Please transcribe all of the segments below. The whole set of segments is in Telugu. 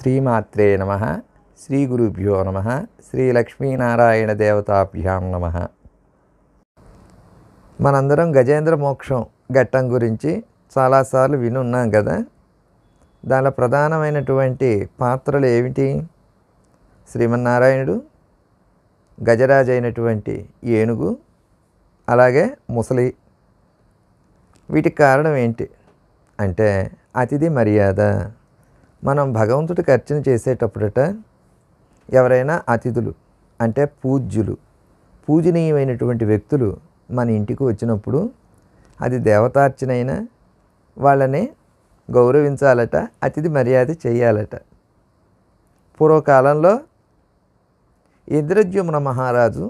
శ్రీమాత్రే నమః. శ్రీ గురుభ్యో నమః. శ్రీ లక్ష్మీనారాయణ దేవతాభ్యాం నమః. మనందరం గజేంద్ర మోక్షం ఘట్టం గురించి చాలాసార్లు వినున్నాం కదా. దానిలో ప్రధానమైనటువంటి పాత్రలు ఏమిటి? శ్రీమన్నారాయణుడు, గజరాజు అయినటువంటి ఏనుగు, అలాగే ముసలి. వీటికి కారణం ఏంటి అంటే అతిథి మర్యాద. మనం భగవంతుడికి అర్చన చేసేటప్పుడట ఎవరైనా అతిథులు అంటే పూజ్యులు, పూజనీయమైనటువంటి వ్యక్తులు మన ఇంటికి వచ్చినప్పుడు అది దేవతార్చన అయినా వాళ్ళని గౌరవించాలట, అతిథి మర్యాద చేయాలట. పూర్వకాలంలో ఇంద్రద్యుమ్న మహారాజు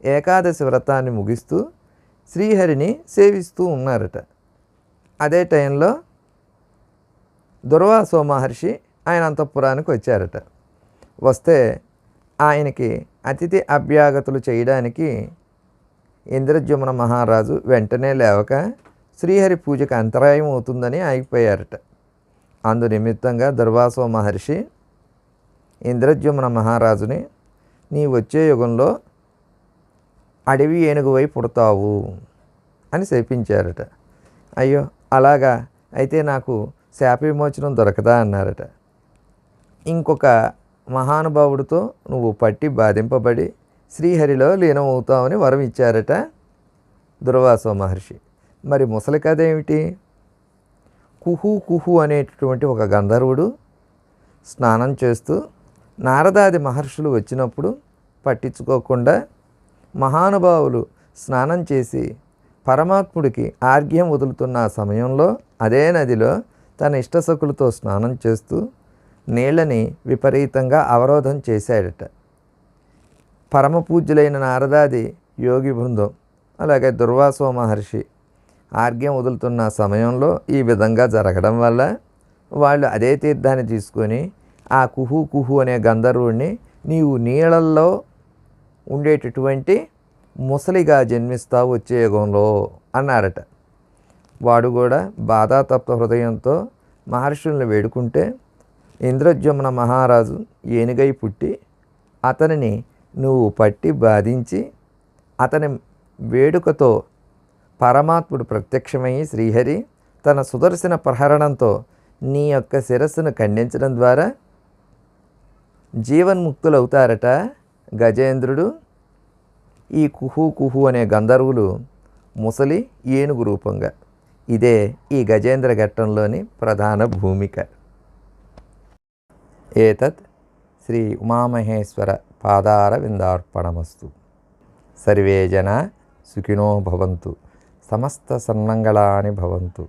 ఏకాదశి వ్రతాన్ని ముగిస్తూ శ్రీహరిని సేవిస్తూ ఉన్నారట. అదే టైంలో దుర్వాసో మహర్షి ఆయన అంతఃపురానికి వచ్చారట. వస్తే ఆయనకి అతిథి అభ్యాగతులు చేయడానికి ఇంద్రద్యుమ్న మహారాజు వెంటనే లేవక శ్రీహరి పూజకు అంతరాయం అవుతుందని ఆగిపోయారట. అందు నిమిత్తంగా దుర్వాసో మహర్షి ఇంద్రద్యుమ్న మహారాజుని, నీ వచ్చే యుగంలో అడవి ఏనుగువై పుడతావు అని శపించారట. అయ్యో అలాగా, అయితే నాకు శాప విమోచనం దొరకదా అన్నారట. ఇంకొక మహానుభావుడితో నువ్వు పట్టి బాధింపబడి శ్రీహరిలో లీనమవుతావని వరం ఇచ్చారట దుర్వాసో మహర్షి. మరి ముసలి కథ ఏమిటి? కుహు కుహు అనేటటువంటి ఒక గంధర్వుడు స్నానం చేస్తూ నారదాది మహర్షులు వచ్చినప్పుడు పట్టించుకోకుండా మహానుభావులు స్నానం చేసి పరమాత్ముడికి ఆర్ఘ్యం వదులుతున్న సమయంలో అదే నదిలో తన ఇష్టసకులతో స్నానం చేస్తూ నీళ్ళని విపరీతంగా అవరోధం చేశాడట. పరమ పూజ్యులైన నారదాది యోగి బృందం అలాగే దుర్వాసో మహర్షి ఆర్ఘ్యం వదులుతున్న సమయంలో ఈ విధంగా జరగడం వల్ల వాళ్ళు అదే తీర్థాన్ని తీసుకొని ఆ కుహు కుహు అనే గంధర్వుడిని నీవు నీళ్ళల్లో ఉండేటటువంటి ముసలిగా జన్మిస్తావు వచ్చే యుగంలో అన్నారట. వాడు కూడా బాధాతప్త హృదయంతో మహర్షుల్ని వేడుకుంటే ఇంద్రద్యుమ్న మహారాజు ఏనుగై పుట్టి అతనిని నువ్వు పట్టి బాధించి అతని వేడుకతో పరమాత్ముడు ప్రత్యక్షమయ్యి శ్రీహరి తన సుదర్శన ప్రహరణంతో నీ యొక్క శిరస్సును ఖండించడం ద్వారా జీవన్ముక్తులవుతారట గజేంద్రుడు, ఈ కుహు కుహు అనే గంధర్వులు ముసలి ఏనుగు రూపంగా. ఇదే ఈ గజేంద్ర ఘట్టంలోని ప్రధాన భూమిక. ఏతత్ శ్రీ ఉమామహేశ్వర పాదార విందార్పణమస్తు. సర్వే జనా సుఖినో భవంతు. సమస్త సన్మంగళాని భవంతు.